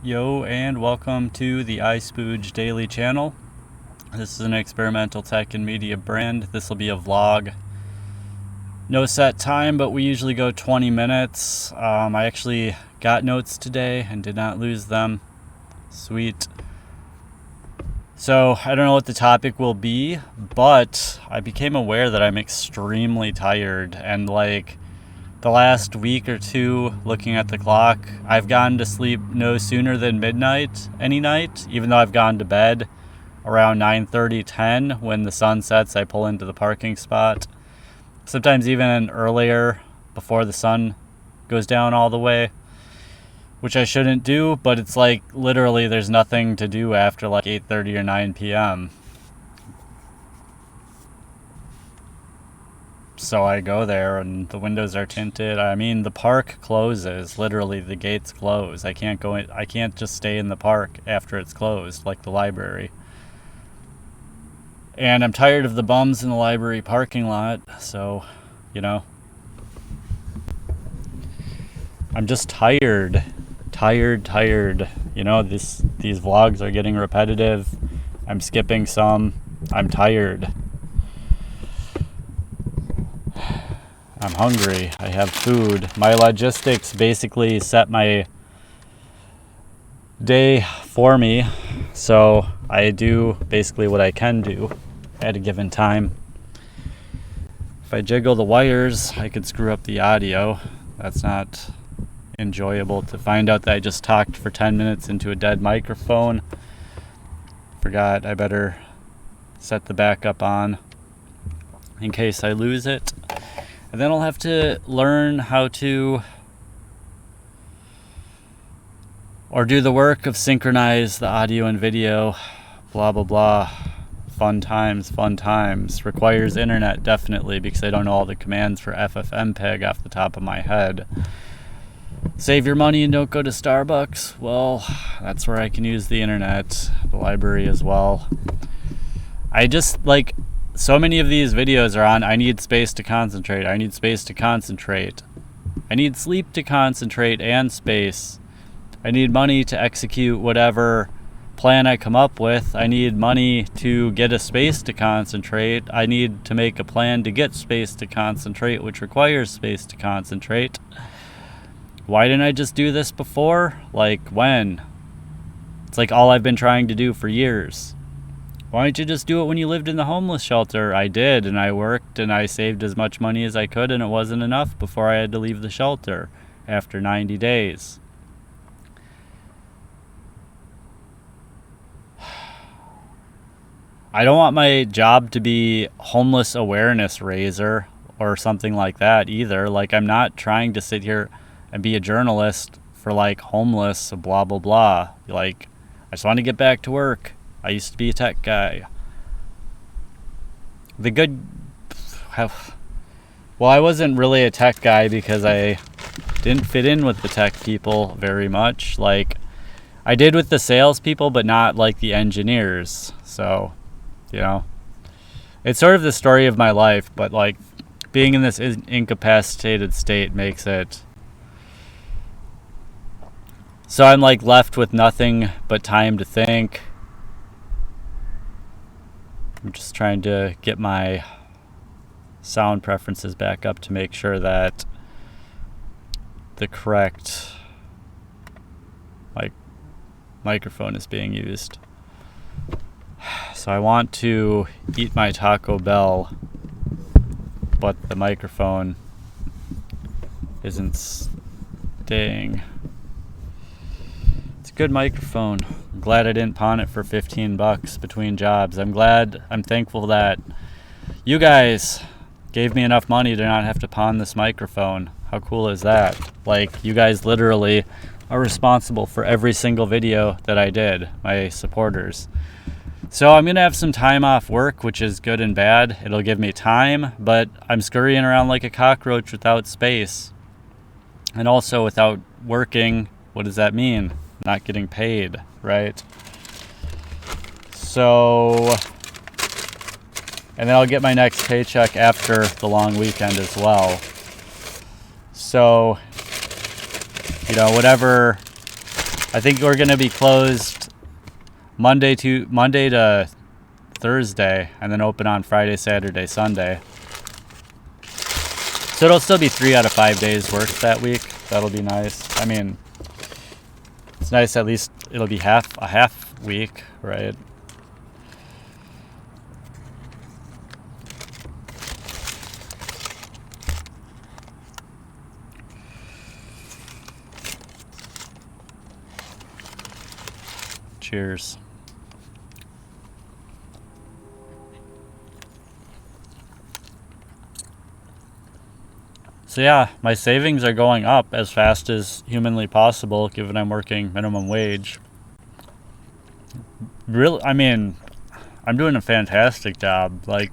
Yo, and welcome to the iSpooge daily channel. This is an experimental tech and media brand. This will be a vlog. No set time, but we usually go 20 minutes. I actually got notes today and did not lose them. Sweet. So I don't know what the topic will be, but I became aware that I'm extremely tired, and the last week or two, looking at the clock, I've gone to sleep no sooner than midnight any night, even though I've gone to bed around 9:30, 10. When the sun sets, I pull into the parking spot. Sometimes even earlier, before the sun goes down all the way, which I shouldn't do, but it's literally there's nothing to do after 8:30 or 9 p.m. So I go there and the windows are tinted. I mean, the park closes. Literally, the gates close. I can't go in. I can't just stay in the park after it's closed, like the library. And I'm tired of the bums in the library parking lot. So, I'm just tired. Tired. These vlogs are getting repetitive. I'm skipping some. I'm tired. I'm hungry. I have food. My logistics basically set my day for me, so I do basically what I can do at a given time. If I jiggle the wires, I could screw up the audio. That's not enjoyable. To find out that I just talked for 10 minutes into a dead microphone. Forgot I better set the backup on in case I lose it. And then I'll have to learn how to, or do the work of synchronize the audio and video, blah, blah, blah. Fun times. Requires internet, definitely, because I don't know all the commands for FFmpeg off the top of my head. Save your money and don't go to Starbucks. Well, that's where I can use the internet, the library as well. I just, so many of these videos are on, I need space to concentrate. I need space to concentrate. I need sleep to concentrate and space. I need money to execute whatever plan I come up with. I need money to get a space to concentrate. I need to make a plan to get space to concentrate, which requires space to concentrate. Why didn't I just do this before? When? It's all I've been trying to do for years. Why don't you just do it when you lived in the homeless shelter? I did, and I worked, and I saved as much money as I could, and it wasn't enough before I had to leave the shelter after 90 days. I don't want my job to be homeless awareness raiser or something like that either. I'm not trying to sit here and be a journalist for homeless, blah, blah, blah. I just want to get back to work. I used to be a tech guy. I wasn't really a tech guy because I didn't fit in with the tech people very much. I did with the salespeople, but not the engineers. So, it's sort of the story of my life, but being in this incapacitated state makes it so I'm left with nothing but time to think. I'm just trying to get my sound preferences back up to make sure that the correct microphone is being used. So I want to eat my Taco Bell, but the microphone isn't staying. It's a good microphone. I'm glad I didn't pawn it for $15 between jobs. I'm thankful that you guys gave me enough money to not have to pawn this microphone. How cool is that? You guys literally are responsible for every single video that I did, my supporters. So I'm going to have some time off work, which is good and bad. It'll give me time, but I'm scurrying around like a cockroach without space. And also without working, what does that mean? Not getting paid, right? So, and then I'll get my next paycheck after the long weekend as well. So, whatever I think we're gonna be closed Monday to Thursday, and then open on Friday, Saturday, Sunday. So it'll still be 3 out of 5 days worked that week. That'll be nice. I mean, it's nice, at least it'll be a half week, right? Cheers. So yeah, my savings are going up as fast as humanly possible, given I'm working minimum wage. Really, I mean, I'm doing a fantastic job. Like,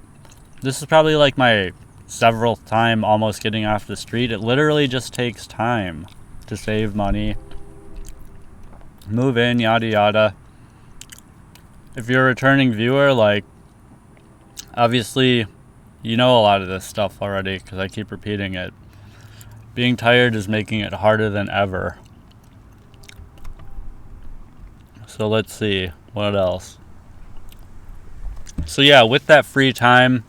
this is probably like my several time almost getting off the street. It literally just takes time to save money, move in, yada yada. If you're a returning viewer, like, obviously you know a lot of this stuff already because I keep repeating it. Being tired is making it harder than ever. So let's see, what else? So yeah, with that free time,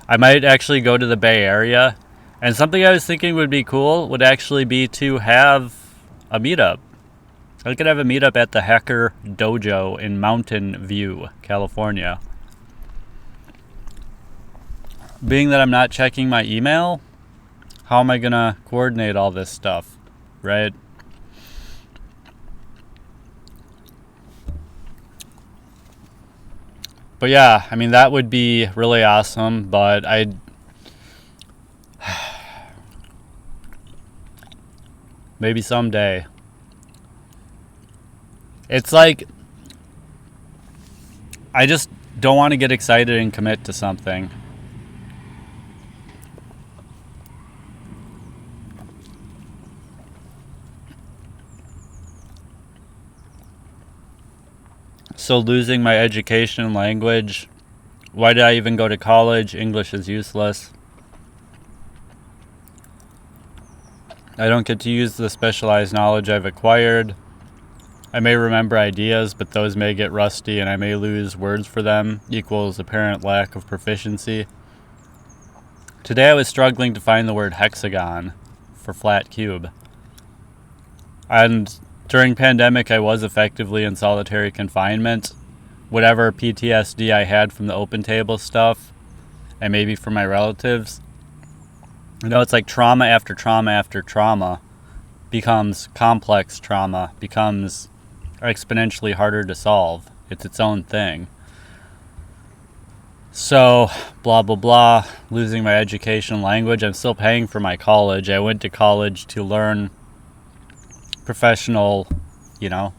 I might actually go to the Bay Area. And something I was thinking would be cool would actually be to have a meetup. I could have a meetup at the Hacker Dojo in Mountain View, California. Being that I'm not checking my email, how am I gonna coordinate all this stuff, right? But yeah, I mean, that would be really awesome, but maybe someday. It's like, I just don't want to get excited and commit to something. So losing my education and language, why did I even go to college? English is useless. I don't get to use the specialized knowledge I've acquired. I may remember ideas, but those may get rusty and I may lose words for them, equals apparent lack of proficiency. Today I was struggling to find the word hexagon for flat cube. And during pandemic, I was effectively in solitary confinement. Whatever PTSD I had from the open table stuff, and maybe from my relatives, you know, it's like trauma after trauma after trauma becomes complex trauma, becomes exponentially harder to solve. It's its own thing. So, blah, blah, blah, losing my education and language. I'm still paying for my college. I went to college to learn professional, you know,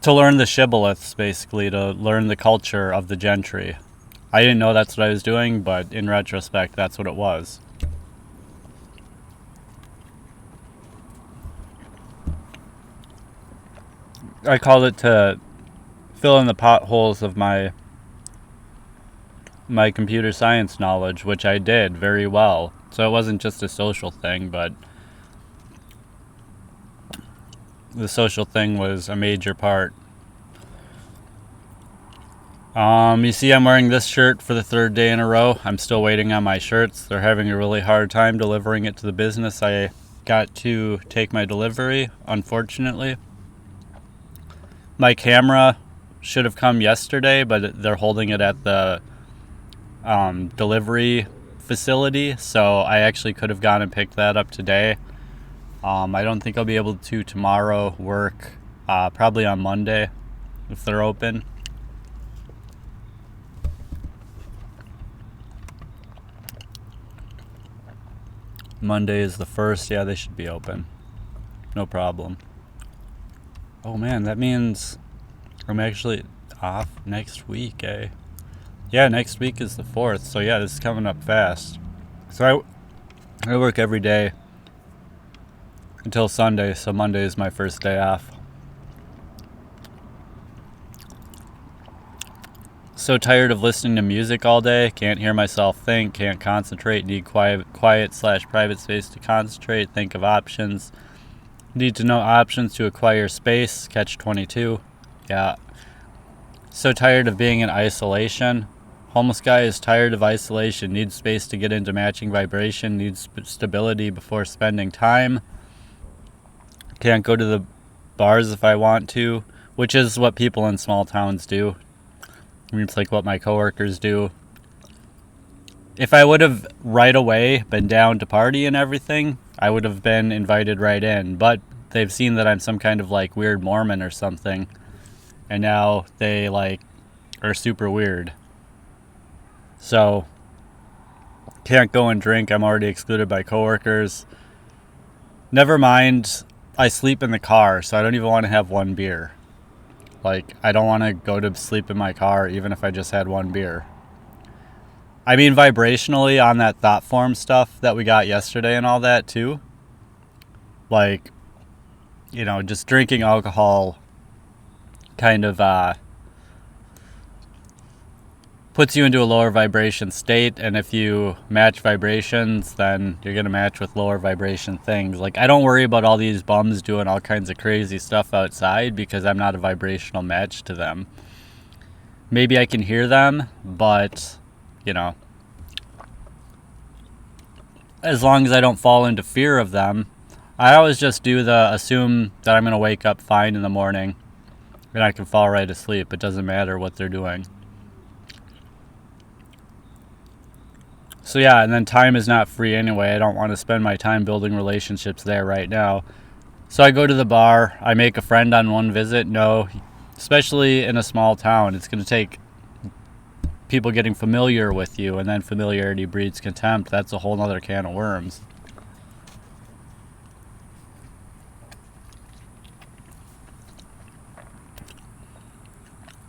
to learn the shibboleths, basically, to learn the culture of the gentry. I didn't know that's what I was doing, but in retrospect, that's what it was. I called it to fill in the potholes of my computer science knowledge, which I did very well. So it wasn't just a social thing, but the social thing was a major part. You see I'm wearing this shirt for the 3rd day in a row. I'm still waiting on my shirts. They're having a really hard time delivering it to the business I got to take my delivery, unfortunately. My camera should have come yesterday, but they're holding it at the delivery facility, so I actually could have gone and picked that up today. I don't think I'll be able to tomorrow work, probably on Monday if they're open. Monday is the 1st. Yeah, they should be open. No problem. Oh man, that means I'm actually off next week, eh? Yeah, next week is the 4th, so yeah, this is coming up fast. So I work every day until Sunday, so Monday is my first day off. So tired of listening to music all day, can't hear myself think, can't concentrate, need quiet/private space to concentrate, think of options. Need to know options to acquire space. Catch 22. Yeah. So tired of being in isolation. Homeless guy is tired of isolation. Needs space to get into matching vibration. Needs stability before spending time. Can't go to the bars if I want to, which is what people in small towns do. I mean, it's like what my coworkers do. If I would have right away been down to party and everything, I would have been invited right in. But they've seen that I'm some kind of like weird Mormon or something, and now they like are super weird. So can't go and drink. I'm already excluded by coworkers. Never mind, I sleep in the car, so I don't even want to have one beer. Like, I don't want to go to sleep in my car even if I just had one beer. I mean, vibrationally on that thought form stuff that we got yesterday and all that too. Like, you know, just drinking alcohol kind of puts you into a lower vibration state, and if you match vibrations, then you're going to match with lower vibration things. Like, I don't worry about all these bums doing all kinds of crazy stuff outside because I'm not a vibrational match to them. Maybe I can hear them, but, you know, as long as I don't fall into fear of them, I always just do the assume that I'm going to wake up fine in the morning and I can fall right asleep. It doesn't matter what they're doing. So yeah, and then time is not free anyway. I don't want to spend my time building relationships there right now. So I go to the bar. I make a friend on one visit. No, especially in a small town, it's going to take people getting familiar with you, and then familiarity breeds contempt. That's a whole other can of worms.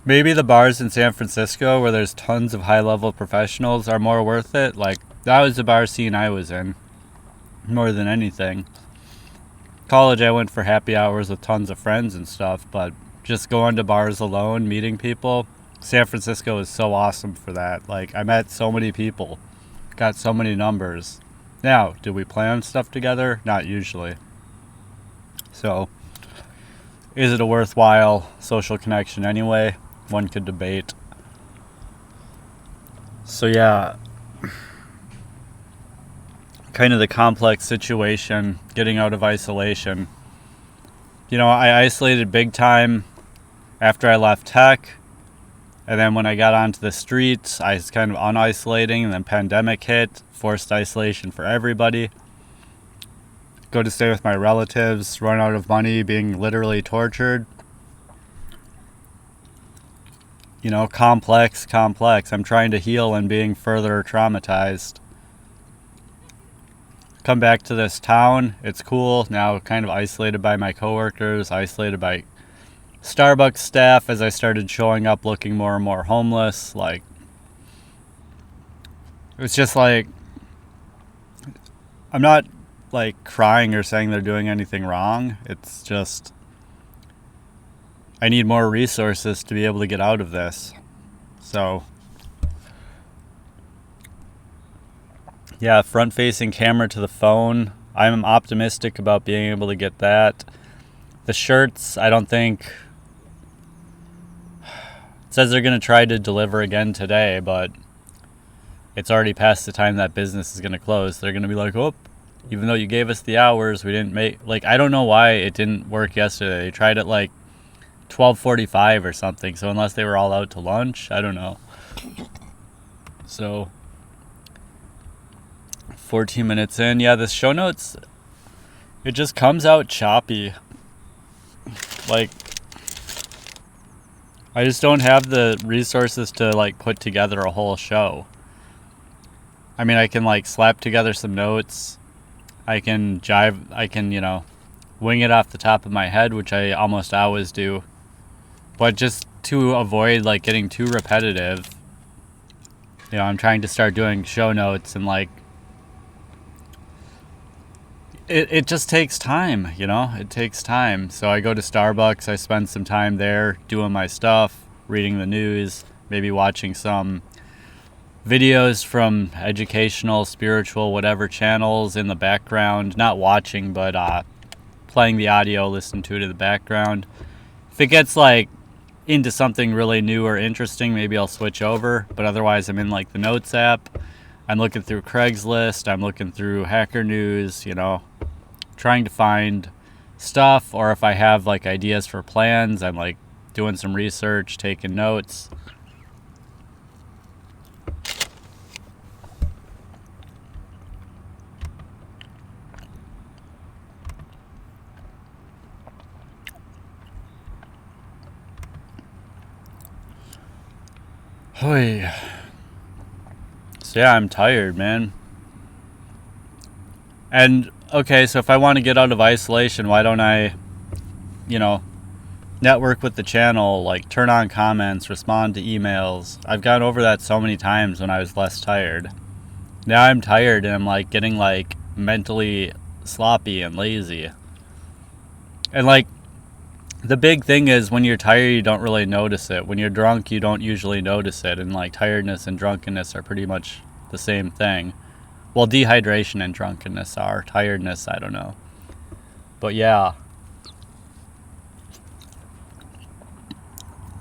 Maybe the bars in San Francisco where there's tons of high-level professionals are more worth it. Like, that was the bar scene I was in, more than anything. College, I went for happy hours with tons of friends and stuff, but just going to bars alone, meeting people, San Francisco is so awesome for that. Like, I met so many people, got so many numbers. Now, do we plan stuff together? Not usually. So, is it a worthwhile social connection anyway? One could debate. So yeah, kind of the complex situation, getting out of isolation. You know, I isolated big time after I left tech, and then when I got onto the streets, I was kind of unisolating, and then pandemic hit, forced isolation for everybody. Go to stay with my relatives, run out of money, being literally tortured. You know, complex. I'm trying to heal and being further traumatized. Come back to this town. It's cool. Now kind of isolated by my coworkers, isolated by Starbucks staff as I started showing up looking more and more homeless. Like, it's just like, I'm not like crying or saying they're doing anything wrong. It's just, I need more resources to be able to get out of this. So yeah, front facing camera to the phone. I'm optimistic about being able to get that. The shirts, I don't think, it says they're going to try to deliver again today, but it's already past the time that business is going to close. They're going to be like, oh, even though you gave us the hours, we didn't make, like, I don't know why it didn't work yesterday. They tried it like 12:45 or something, so unless they were all out to lunch, I don't know. So 14 minutes in. Yeah, this show notes, it just comes out choppy. Like, I just don't have the resources to like put together a whole show. I mean, I can like slap together some notes. I can jive, I can, you know, wing it off the top of my head, which I almost always do. But just to avoid like getting too repetitive, you know, I'm trying to start doing show notes, and like it just takes time, you know, it takes time. So I go to Starbucks, I spend some time there doing my stuff, reading the news, maybe watching some videos from educational, spiritual, whatever channels in the background. Not watching, but playing the audio, listen to it in the background. If it gets like into something really new or interesting, maybe I'll switch over, but otherwise I'm in like the Notes app. I'm looking through Craigslist, I'm looking through Hacker News, trying to find stuff, or if I have like ideas for plans, I'm like doing some research, taking notes. Hoy. So yeah, I'm tired, man. And okay, so if I want to get out of isolation, why don't I, network with the channel, like turn on comments, respond to emails? I've gone over that so many times when I was less tired. Now I'm tired and I'm like getting like mentally sloppy and lazy. And like the big thing is when you're tired, you don't really notice it. When you're drunk, you don't usually notice it. And like tiredness and drunkenness are pretty much the same thing. Well, dehydration and drunkenness are. Tiredness, I don't know. But yeah.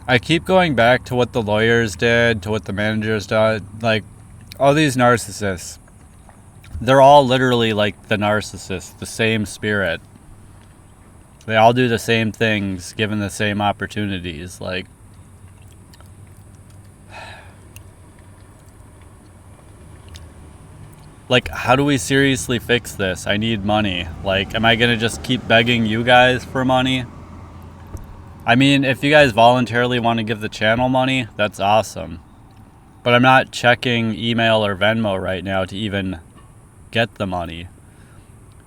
I keep going back to what the lawyers did, to what the managers did. Like, all these narcissists, they're all literally like the narcissist, the same spirit. They all do the same things, given the same opportunities. Like, how do we seriously fix this? I need money. Like, am I going to just keep begging you guys for money? I mean, if you guys voluntarily want to give the channel money, that's awesome. But I'm not checking email or Venmo right now to even get the money.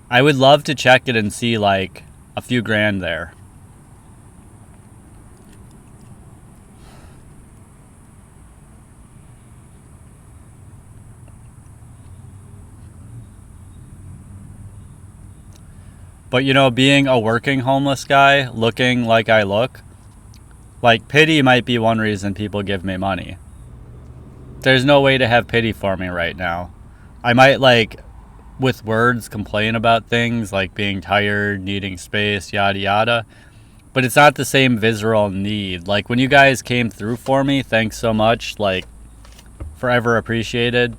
I would love to check it and see like a few grand there. But being a working homeless guy, looking like I look, like pity might be one reason people give me money. There's no way to have pity for me right now. I might like with words complain about things like being tired, needing space, yada yada, but it's not the same visceral need. Like when you guys came through for me, thanks so much, like forever appreciated.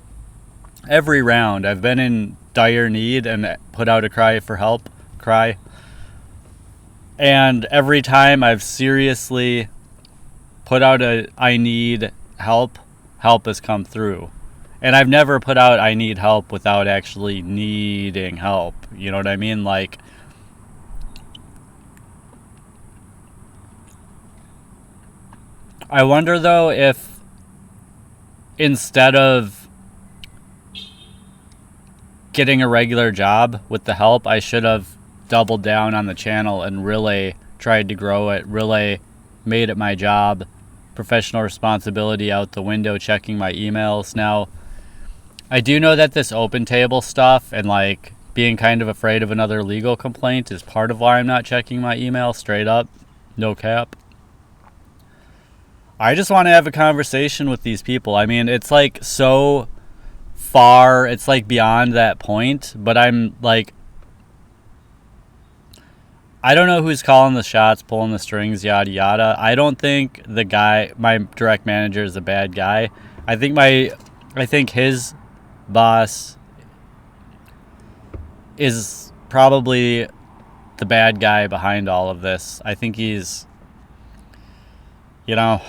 Every round I've been in dire need and put out a cry for help, and every time I've seriously put out a I need help has come through. And I've never put out I need help without actually needing help. You know what I mean? Like, I wonder though if instead of getting a regular job with the help, I should have doubled down on the channel and really tried to grow it, really made it my job. Professional responsibility out the window, checking my emails. Now, I do know that this open table stuff and like being kind of afraid of another legal complaint is part of why I'm not checking my email, straight up, no cap. I just want to have a conversation with these people. I mean, it's like so far, it's like beyond that point, but I'm like, I don't know who's calling the shots, pulling the strings, yada yada. I don't think the guy, my direct manager, is a bad guy. I think his boss is probably the bad guy behind all of this. I think he's, I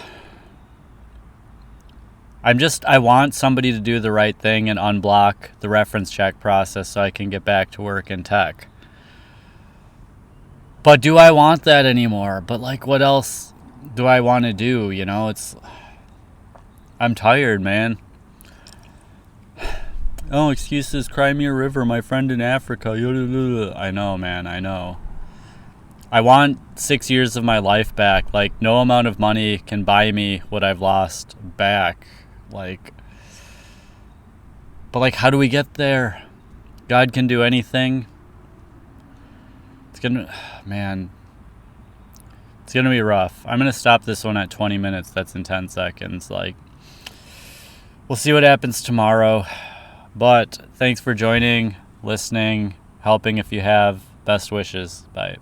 want somebody to do the right thing and unblock the reference check process so I can get back to work in tech. But do I want that anymore? But like, what else do I want to do? I'm tired, man. Oh, excuses, Crimea River, my friend in Africa. I know, man, I know. I want 6 years of my life back. Like, no amount of money can buy me what I've lost back. But how do we get there? God can do anything. It's gonna be rough. I'm gonna stop this one at 20 minutes. That's in 10 seconds. We'll see what happens tomorrow. But thanks for joining, listening, helping if you have. Best wishes. Bye.